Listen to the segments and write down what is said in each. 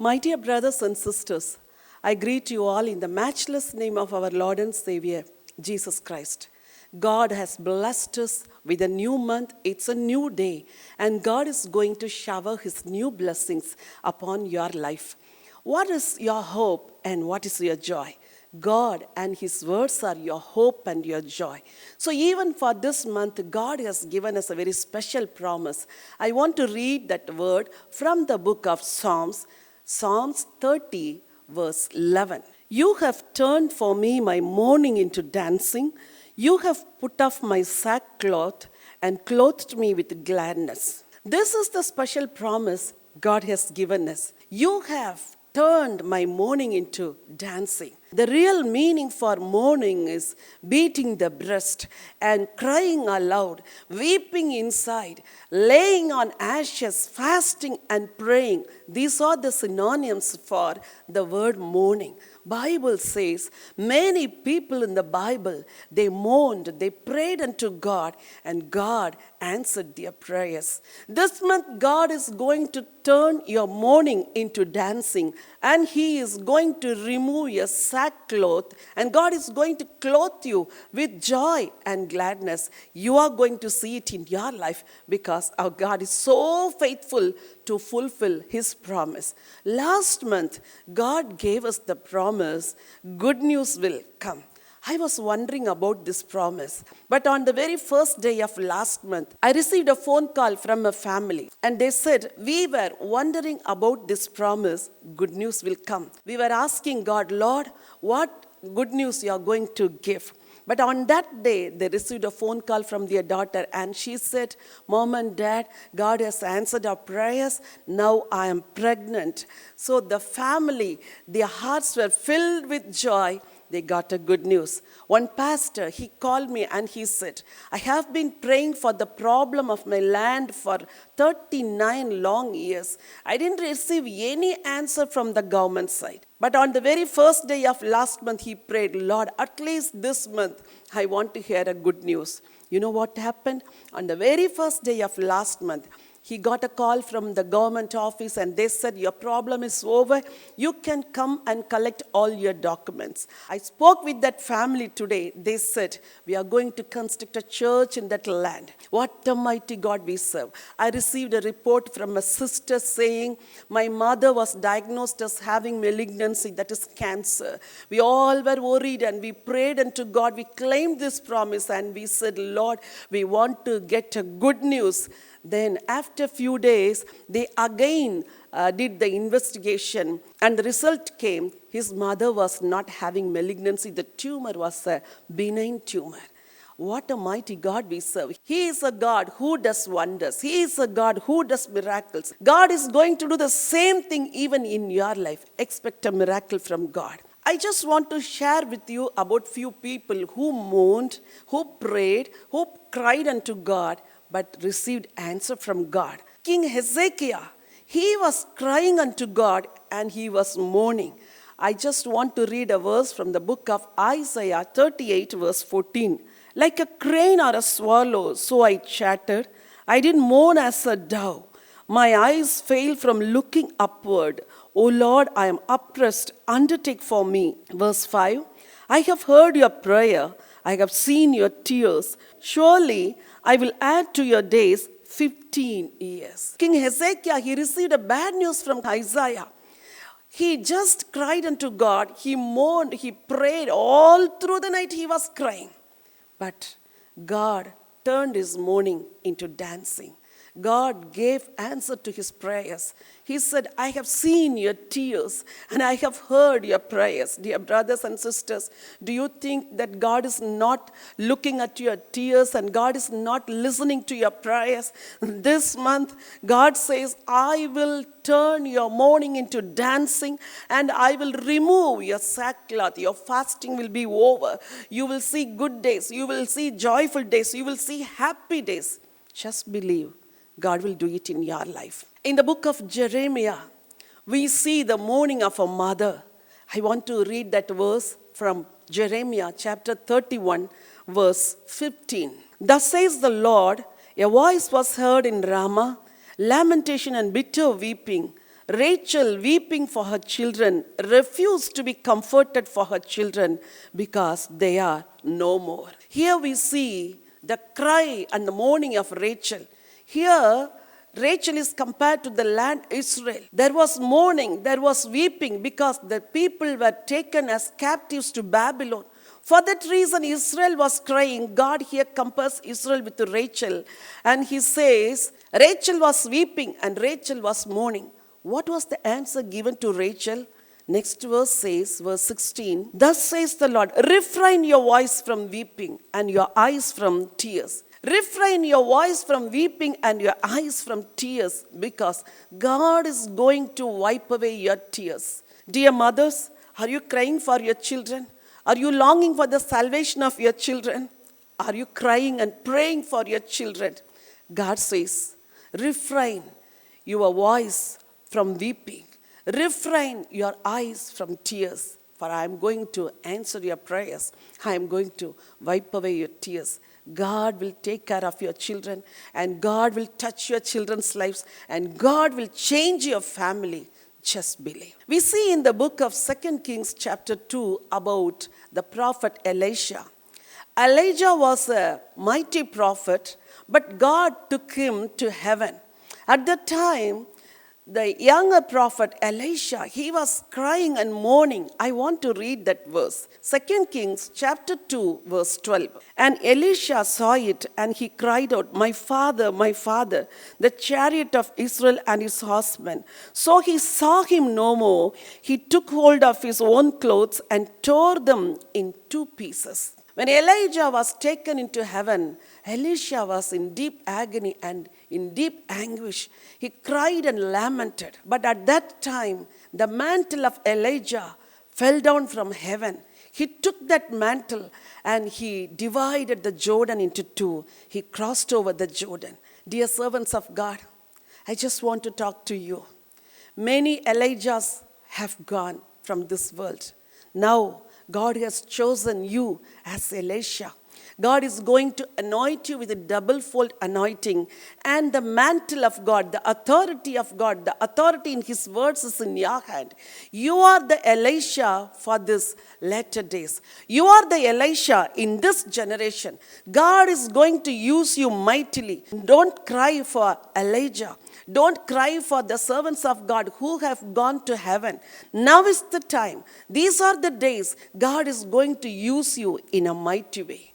My dear brothers and sisters, I greet you all in the matchless name of our Lord and Savior, Jesus Christ. God has blessed us with a new month. It's a new day, and God is going to shower His new blessings upon your life. What is your hope and what is your joy? God and His words are your hope and your joy. So even for this month, God has given us a very special promise. I want to read that word from the book of Psalms 30, verse 11. You have turned for me my mourning into dancing. You have put off my sackcloth and clothed me with gladness. This is the special promise God has given us. You have turned my mourning into dancing. The real meaning for mourning is beating the breast and crying aloud, weeping inside, laying on ashes, fasting and praying. These are the synonyms for the word mourning. Bible says many people in the Bible, they mourned, they prayed unto God, and God answered their prayers. This month, God is going to turn your mourning into dancing, and He is going to remove your sackcloth, and God is going to clothe you with joy and gladness. You are going to see it in your life because our God is so faithful to fulfill His promise. Last month, God gave us the promise, good news will come. I was wondering about this promise. But on the very first day of last month, I received a phone call from a family. And they said, we were wondering about this promise, good news will come. We were asking God, Lord, what good news you are going to give? But on that day, they received a phone call from their daughter, and she said, Mom and Dad, God has answered our prayers. Now I am pregnant. So the family, their hearts were filled with joy. They got a good news. One pastor, he called me and he said, I have been praying for the problem of my land for 39 long years. I didn't receive any answer from the government side. But on the very first day of last month, he prayed, Lord, at least this month, I want to hear a good news. You know what happened? On the very first day of last month, he got a call from the government office and they said, your problem is over. You can come and collect all your documents. I spoke with that family today. They said, we are going to construct a church in that land. What a mighty God we serve. I received a report from a sister saying, my mother was diagnosed as having malignancy, that is cancer. We all were worried and we prayed unto God. We claimed this promise and we said, Lord, we want to get a good news. Then after a few days, they again did the investigation and the result came, his mother was not having malignancy. The tumor was a benign tumor. What a mighty God we serve. He is a God who does wonders. He is a God who does miracles. God is going to do the same thing even in your life. Expect a miracle from God. I just want to share with you about few people who mourned, who prayed, who cried unto God, but received answer from God. King Hezekiah, he was crying unto God and he was mourning. I just want to read a verse from the book of Isaiah 38 verse 14. Like a crane or a swallow, so I chattered. I did mourn as a dove. My eyes fail from looking upward. O Lord, I am oppressed. Undertake for me. Verse 5. I have heard your prayer. I have seen your tears. Surely I will add to your days 15 years. King Hezekiah, he received a bad news from Isaiah. He just cried unto God. He mourned. He prayed. All through the night he was crying. But God turned his mourning into dancing. God gave answer to his prayers. He said, I have seen your tears and I have heard your prayers. Dear brothers and sisters, do you think that God is not looking at your tears and God is not listening to your prayers? This month, God says, I will turn your mourning into dancing and I will remove your sackcloth. Your fasting will be over. You will see good days. You will see joyful days. You will see happy days. Just believe. God will do it in your life. In the book of Jeremiah, we see the mourning of a mother. I want to read that verse from Jeremiah chapter 31, verse 15. Thus says the Lord, a voice was heard in Ramah, lamentation and bitter weeping, Rachel, weeping for her children, refused to be comforted for her children because they are no more. Here we see the cry and the mourning of Rachel. Here, Rachel is compared to the land Israel. There was mourning, there was weeping because the people were taken as captives to Babylon. For that reason, Israel was crying. God here compares Israel with Rachel. And he says, Rachel was weeping and Rachel was mourning. What was the answer given to Rachel? Next verse says, verse 16, thus says the Lord, refrain your voice from weeping and your eyes from tears. Refrain your voice from weeping and your eyes from tears, because God is going to wipe away your tears. Dear mothers, are you crying for your children? Are you longing for the salvation of your children? Are you crying and praying for your children? God says, refrain your voice from weeping. Refrain your eyes from tears, for I am going to answer your prayers. I am going to wipe away your tears. God will take care of your children, and God will touch your children's lives, and God will change your family. Just believe. We see in the book of 2 Kings chapter 2 about the prophet Elisha. Elijah was a mighty prophet, but God took him to heaven. At that time, the younger prophet Elisha, he was crying and mourning. I want to read that verse. 2 Kings chapter 2 verse 12. And Elisha saw it and he cried out, my father, the chariot of Israel and his horsemen. So he saw him no more. He took hold of his own clothes and tore them in two pieces. When Elijah was taken into heaven, Elisha was in deep agony and in deep anguish. He cried and lamented. But at that time, the mantle of Elijah fell down from heaven. He took that mantle and he divided the Jordan into two. He crossed over the Jordan. Dear servants of God, I just want to talk to you. Many Elijahs have gone from this world. Now, God has chosen you as Elisha. God is going to anoint you with a double-fold anointing, and the mantle of God, the authority of God, the authority in His words is in your hand. You are the Elisha for this latter days. You are the Elisha in this generation. God is going to use you mightily. Don't cry for Elijah. Don't cry for the servants of God who have gone to heaven. Now is the time. These are the days God is going to use you in a mighty way.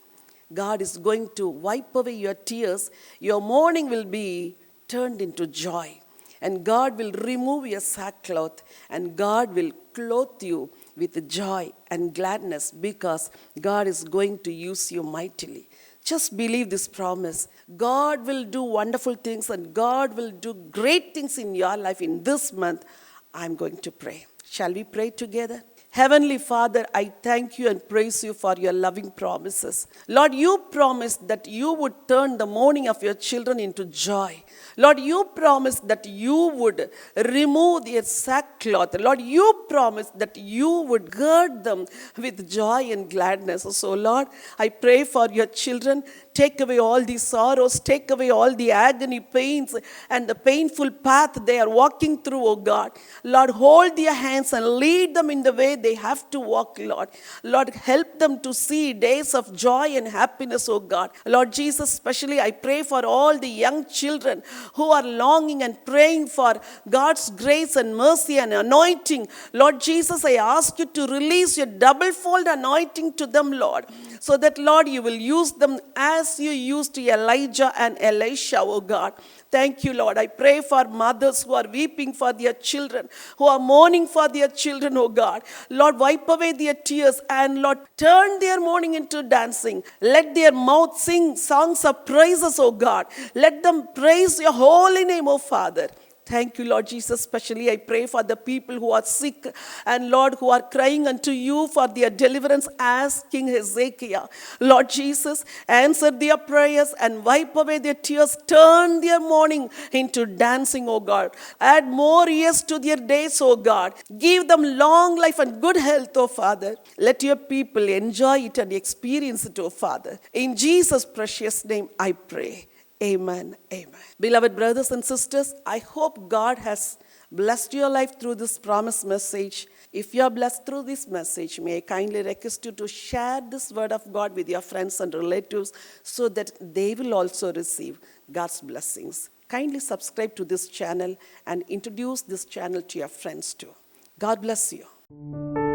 God is going to wipe away your tears. Your mourning will be turned into joy. And God will remove your sackcloth. And God will clothe you with joy and gladness, because God is going to use you mightily. Just believe this promise. God will do wonderful things, and God will do great things in your life in this month. I'm going to pray. Shall we pray together? Heavenly Father, I thank you and praise you for your loving promises. Lord, you promised that you would turn the mourning of your children into joy. Lord, you promised that you would remove their sackcloth. Lord, you promised that you would gird them with joy and gladness. So, Lord, I pray for your children. Take away all the sorrows. Take away all the agony, pains, and the painful path they are walking through, oh God. Lord, hold their hands and lead them in the way they have to walk, Lord. Lord, help them to see days of joy and happiness, oh God. Lord Jesus, especially I pray for all the young children who are longing and praying for God's grace and mercy and anointing. Lord Jesus, I ask you to release your double-fold anointing to them, Lord, so that, Lord, you will use them as you used Elijah and Elisha, oh God. Thank you, Lord. I pray for mothers who are weeping for their children, who are mourning for their children, oh God. Lord, wipe away their tears and, Lord, turn their mourning into dancing. Let their mouth sing songs of praises, oh God. Let them praise your holy name, oh Father. Thank you, Lord Jesus. Especially I pray for the people who are sick and, Lord, who are crying unto you for their deliverance as King Hezekiah. Lord Jesus, answer their prayers and wipe away their tears. Turn their mourning into dancing, oh God. Add more years to their days, oh God. Give them long life and good health, oh Father. Let your people enjoy it and experience it, oh Father. In Jesus' precious name I pray. Amen. Amen. Beloved brothers and sisters, I hope God has blessed your life through this promise message. If you are blessed through this message, may I kindly request you to share this word of God with your friends and relatives so that they will also receive God's blessings. Kindly subscribe to this channel and introduce this channel to your friends too. God bless you.